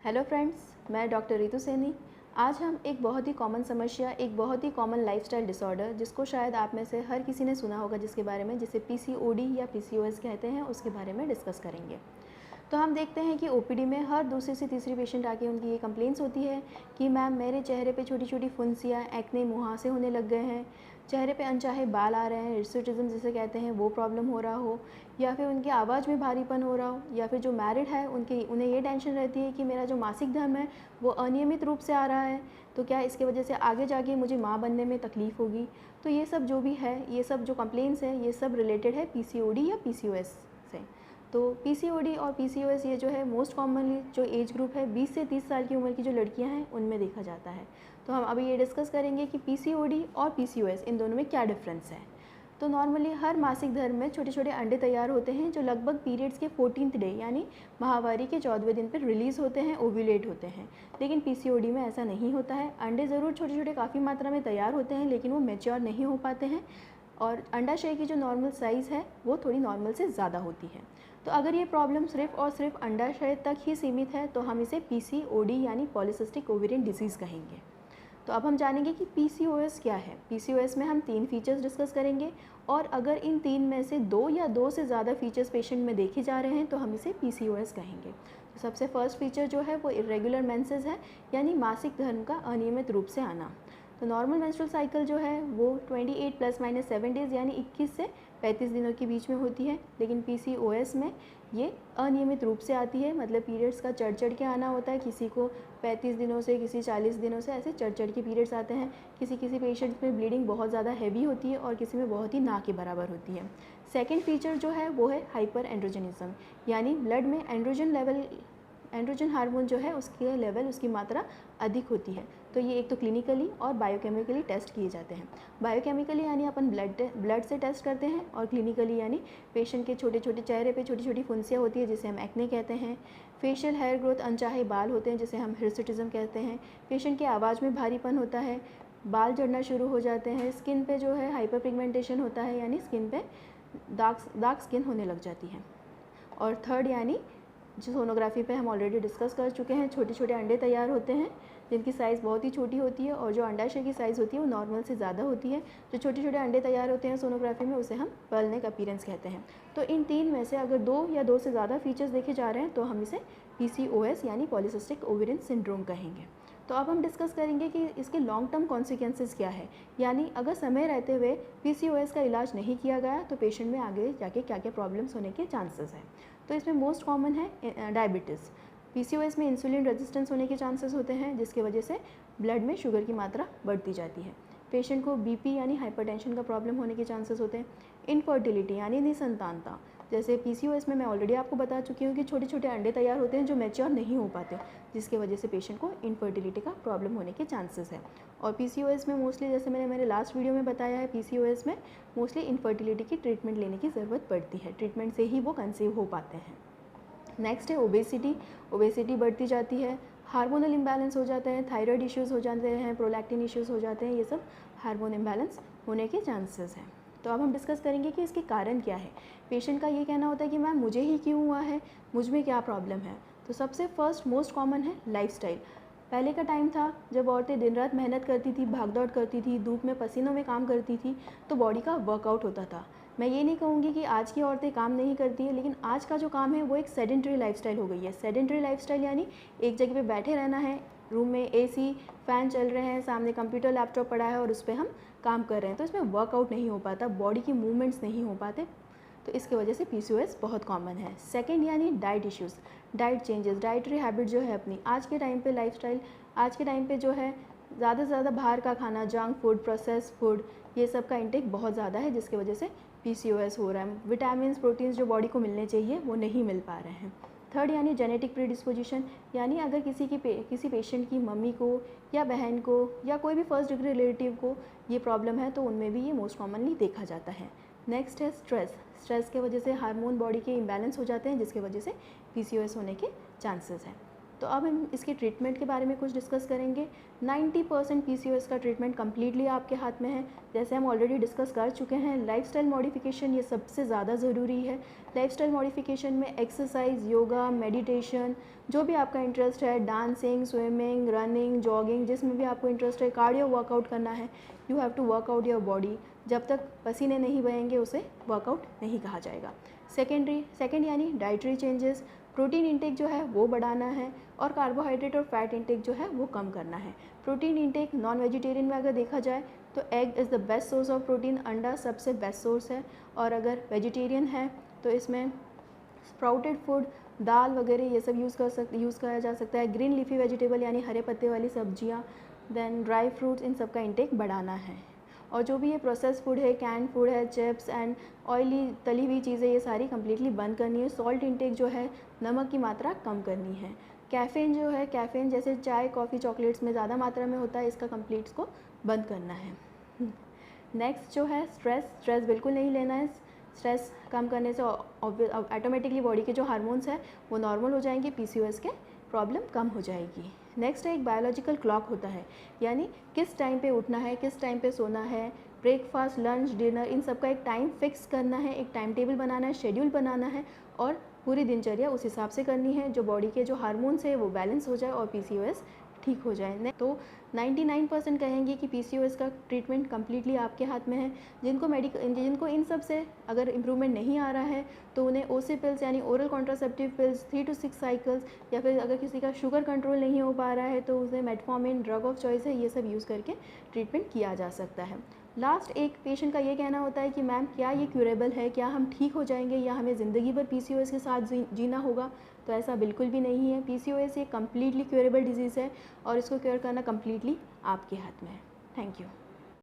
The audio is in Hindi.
हेलो फ्रेंड्स, मैं डॉक्टर रितु सैनी। आज हम एक बहुत ही कॉमन समस्या, एक बहुत ही कॉमन लाइफस्टाइल डिसऑर्डर, जिसको शायद आप में से हर किसी ने सुना होगा, जिसके बारे में, जिसे पीसीओडी या पीसीओएस कहते हैं, उसके बारे में डिस्कस करेंगे। तो हम देखते हैं कि ओपीडी में हर दूसरी से तीसरी पेशेंट आके उनकी ये कंप्लेंट्स होती है कि मैम मेरे चेहरे पे छोटी छोटी फुंसियाँ, एक्ने, मुहासे होने लग गए हैं, चेहरे पे अनचाहे बाल आ रहे हैं, हिर्सुटिज्म जिसे कहते हैं वो प्रॉब्लम हो रहा हो, या फिर उनकी आवाज़ में भारीपन हो रहा हो, या फिर जो मैरिड है उन्हें ये टेंशन रहती है कि मेरा जो मासिक धर्म है वो अनियमित रूप से आ रहा है, तो क्या इसकी वजह से आगे जाके मुझे माँ बनने में तकलीफ़ होगी। तो ये सब जो भी है, ये सब जो कंप्लेंट्स है, ये सब रिलेटेड है पीसीओडी या पीसीओएस से। तो पीसीओडी और पीसीओएस ये जो है मोस्ट कॉमनली जो एज ग्रुप है 20 से 30 साल की उम्र की जो लड़कियां हैं उनमें देखा जाता है। तो हम अभी ये डिस्कस करेंगे कि पीसीओडी और पीसीओएस इन दोनों में क्या डिफरेंस है। तो नॉर्मली हर मासिक धर्म में छोटे छोटे अंडे तैयार होते हैं जो लगभग पीरियड्स के 14th डे यानी माहवारी के 14वें दिन पर रिलीज़ होते हैं, ओव्यूलेट होते हैं। लेकिन पीसीओडी में ऐसा नहीं होता है। अंडे ज़रूर छोटे छोटे काफ़ी मात्रा में तैयार होते हैं, लेकिन वो मैच्योर नहीं हो पाते हैं, और अंडाशय की जो नॉर्मल साइज़ है वो थोड़ी नॉर्मल से ज़्यादा होती है। तो अगर ये प्रॉब्लम सिर्फ और सिर्फ अंडाशय तक ही सीमित है तो हम इसे पीसीओडी यानी पॉलीसिस्टिक ओवेरियन डिजीज़ कहेंगे। तो अब हम जानेंगे कि पीसीओएस क्या है। पीसीओएस में हम 3 फीचर्स डिस्कस करेंगे, और अगर इन 3 में से 2 या 2 से ज़्यादा फीचर्स पेशेंट में देखे जा रहे हैं तो हम इसे पीसीओएस कहेंगे। तो सबसे फर्स्ट फीचर जो है वो इरेगुलर मेंसेस है, यानी मासिक धर्म का अनियमित रूप से आना। तो नॉर्मल मेंस्ट्रुअल साइकिल जो है वो 28 ± 7 डेज़ यानी 21 से 35 दिनों के बीच में होती है, लेकिन पीसीओएस में ये अनियमित रूप से आती है। मतलब पीरियड्स का चढ़ के आना होता है, किसी को 35 दिनों से, किसी 40 दिनों से, ऐसे चढ़ के पीरियड्स आते हैं। किसी पेशेंट्स में ब्लीडिंग बहुत ज़्यादा हैवी होती है और किसी में बहुत ही ना के बराबर होती है। सेकेंड फीचर जो है वो है हाइपर एंड्रोजनिज्म, यानी ब्लड में एंड्रोजन हार्मोन जो है उसके लेवल, उसकी मात्रा अधिक होती है। तो ये एक तो क्लिनिकली और बायोकेमिकली टेस्ट किए जाते हैं। बायोकेमिकली यानी अपन ब्लड से टेस्ट करते हैं, और क्लिनिकली यानी पेशेंट के छोटे छोटे चेहरे पे छोटी छोटी फुंसियाँ होती है जिसे हम एक्ने कहते हैं। फेशियल हेयर ग्रोथ, अनचाहे बाल होते हैं जिसे हम हिर्सुटिज्म कहते हैं। पेशेंट की आवाज़ में भारीपन होता है, बाल झड़ना शुरू हो जाते हैं, स्किन पे जो है हाइपर पिगमेंटेशन होता है, यानी स्किन पे दाग स्किन होने लग जाती है। और थर्ड यानी जो सोनोग्राफी पे हम ऑलरेडी डिस्कस कर चुके हैं, छोटे छोटे अंडे तैयार होते हैं जिनकी साइज़ बहुत ही छोटी होती है, और जो अंडाशय की साइज़ होती है वो नॉर्मल से ज़्यादा होती है। जो छोटे छोटे अंडे तैयार होते हैं सोनोग्राफी में उसे हम पर्ल नेक अपीयरेंस कहते हैं। तो इन 3 में से अगर 2 या 2 से ज़्यादा फीचर्स देखे जा रहे हैं तो हम इसे पीसीओएस यानी पॉलीसिस्टिक ओवेरियन सिंड्रोम कहेंगे। तो अब हम डिस्कस करेंगे कि इसके लॉन्ग टर्म कॉन्सिक्वेंसेस क्या है, यानी अगर समय रहते हुए पीसीओएस का इलाज नहीं किया गया तो पेशेंट में आगे जाके क्या क्या प्रॉब्लम्स होने के चांसेस हैं। तो इसमें मोस्ट कॉमन है डायबिटीज़। पीसीओएस में इंसुलिन रेजिस्टेंस होने के चांसेस होते हैं, जिसकी वजह से ब्लड में शुगर की मात्रा बढ़ती जाती है। पेशेंट को बीपी यानी हाइपरटेंशन का प्रॉब्लम होने के चांसेस होते हैं। इनफर्टिलिटी यानी निसंतानता, जैसे पीसीओएस में मैं ऑलरेडी आपको बता चुकी हूँ कि छोटे छोटे अंडे तैयार होते हैं जो मैच्योर नहीं हो पाते, जिसकी वजह से पेशेंट को इनफर्टिलिटी का प्रॉब्लम होने के चांसेस है। और पीसीओएस में मोस्टली, जैसे मैंने मेरे लास्ट वीडियो में बताया है, पीसीओएस में मोस्टली इनफर्टिलिटी की ट्रीटमेंट लेने की ज़रूरत पड़ती है, ट्रीटमेंट से ही वो कंसीव हो पाते हैं। नेक्स्ट है ओबेसिटी। ओबेसिटी बढ़ती जाती है, हार्मोनल इम्बैलेंस हो जाते हैं, थायराइड इश्यूज़ हो जाते हैं, प्रोलैक्टिन इश्यूज़ हो जाते हैं, ये सब हार्मोन इम्बैलेंस होने के चांसेस हैं। तो अब हम डिस्कस करेंगे कि इसके कारण क्या है। पेशेंट का ये कहना होता है कि मैम मुझे ही क्यों हुआ है, मुझ में क्या प्रॉब्लम है। तो सबसे फर्स्ट मोस्ट कॉमन है लाइफस्टाइल। पहले का टाइम था जब औरतें दिन रात मेहनत करती थी, भाग दौड़ करती थी, धूप में पसीनों में काम करती थी, तो बॉडी का वर्कआउट होता था। मैं ये नहीं कहूँगी कि आज की औरतें काम नहीं करती हैं, लेकिन आज का जो काम है वो एक सेडेंटरी लाइफस्टाइल हो गई है। सेडेंटरी लाइफस्टाइल यानी एक जगह पे बैठे रहना है, रूम में एसी फ़ैन चल रहे हैं, सामने कंप्यूटर लैपटॉप पड़ा है और उस पर हम काम कर रहे हैं, तो इसमें वर्कआउट नहीं हो पाता, बॉडी की मूवमेंट्स नहीं हो पाते, तो इसके वजह से पीसीओएस बहुत कॉमन है। सेकंड यानी diet issues, diet changes, dietary habit जो है अपनी आज के टाइम पे, लाइफस्टाइल आज के टाइम पे जो है ज़्यादा से ज़्यादा बाहर का खाना, जंक फूड, प्रोसेस फूड, ये सब का इंटेक बहुत ज़्यादा है, जिसकी वजह से पीसीओएस हो रहा है। विटामिन, प्रोटीन्स जो बॉडी को मिलने चाहिए वो नहीं मिल पा रहे हैं। थर्ड यानी जेनेटिक प्रीडिस्पोजिशन, यानी अगर किसी पेशेंट की मम्मी को या बहन को या कोई भी फर्स्ट डिग्री रिलेटिव को ये प्रॉब्लम है तो उनमें भी ये मोस्ट कॉमनली देखा जाता है। नेक्स्ट है स्ट्रेस। स्ट्रेस के वजह से हार्मोन बॉडी के इम्बैलेंस हो जाते हैं, जिसकी वजह से पीसीओएस होने के चांसेस हैं। तो अब हम इसके ट्रीटमेंट के बारे में कुछ डिस्कस करेंगे। 90% PCOS का ट्रीटमेंट कम्प्लीटली आपके हाथ में है। जैसे हम ऑलरेडी डिस्कस कर चुके हैं, लाइफस्टाइल मॉडिफिकेशन ये सबसे ज़्यादा ज़रूरी है। लाइफस्टाइल मॉडिफिकेशन में एक्सरसाइज, योगा, मेडिटेशन, जो भी आपका इंटरेस्ट है, डांसिंग, स्विमिंग, रनिंग, जॉगिंग, जिसमें भी आपको इंटरेस्ट है, कार्डियो वर्कआउट करना है, you have to work out your body. जब तक पसीने नहीं बहेंगे उसे वर्कआउट नहीं कहा जाएगा। सेकेंड यानी डाइटरी चेंजेस, प्रोटीन इंटेक जो है वो बढ़ाना है और कार्बोहाइड्रेट और फैट इंटेक जो है वो कम करना है। प्रोटीन इंटेक नॉन वेजिटेरियन में अगर देखा जाए तो egg is the best source of protein, अंडा सबसे बेस्ट सोर्स है। और अगर वेजिटेरियन है तो इसमें स्प्राउटेड फूड, दाल वगैरह ये सब यूज़ करा जा सकता है। ग्रीन लीफी वेजिटेबल यानी हरे पत्ते वाली सब्जियाँ, देन ड्राई फ्रूट्स, इन सब का इंटेक बढ़ाना है। और जो भी ये प्रोसेस फूड है, कैन फूड है, चिप्स एंड ऑयली तली हुई चीज़ें, ये सारी कम्प्लीटली बंद करनी है। सॉल्ट इंटेक जो है, नमक की मात्रा कम करनी है। कैफ़ीन जो है, कैफ़ीन जैसे चाय, कॉफ़ी, चॉकलेट्स में ज़्यादा मात्रा में होता है, इसका कम्प्लीट को बंद करना है। नेक्स्ट जो है स्ट्रेस बिल्कुल नहीं लेना है। स्ट्रेस कम करने से ऑटोमेटिकली बॉडी के जो हार्मोन्स हैं वो नॉर्मल हो जाएंगे, PCOS के प्रॉब्लम कम हो जाएगी। नेक्स्ट है एक बायोलॉजिकल क्लॉक होता है, यानी किस टाइम पे उठना है, किस टाइम पे सोना है, ब्रेकफास्ट, लंच, डिनर, इन सब का एक टाइम फिक्स करना है, एक टाइम टेबल बनाना है, शेड्यूल बनाना है और पूरी दिनचर्या उस हिसाब से करनी है, जो बॉडी के जो हार्मोन्स है वो बैलेंस हो जाए और PCOS ठीक हो जाए। तो 99% कहेंगे कि PCOS का ट्रीटमेंट कम्प्लीटली आपके हाथ में है। जिनको इन सब से अगर इम्प्रूवमेंट नहीं आ रहा है तो उन्हें OC पिल्स यानी oral contraceptive pills 3 to 6 cycles, या फिर अगर किसी का शुगर कंट्रोल नहीं हो पा रहा है तो उसे मेटफॉर्मिन ड्रग ऑफ चॉइस है, ये सब यूज़ करके ट्रीटमेंट किया जा सकता है। लास्ट एक पेशेंट का ये कहना होता है कि मैम क्या ये क्यूरेबल है, क्या हम ठीक हो जाएंगे या हमें ज़िंदगी भर PCOS के साथ जीना होगा? तो ऐसा बिल्कुल भी नहीं है। PCOS एक कम्प्लीटली क्यूरेबल डिजीज़ है और इसको क्योर करना कम्प्लीटली आपके हाथ में है। Thank you.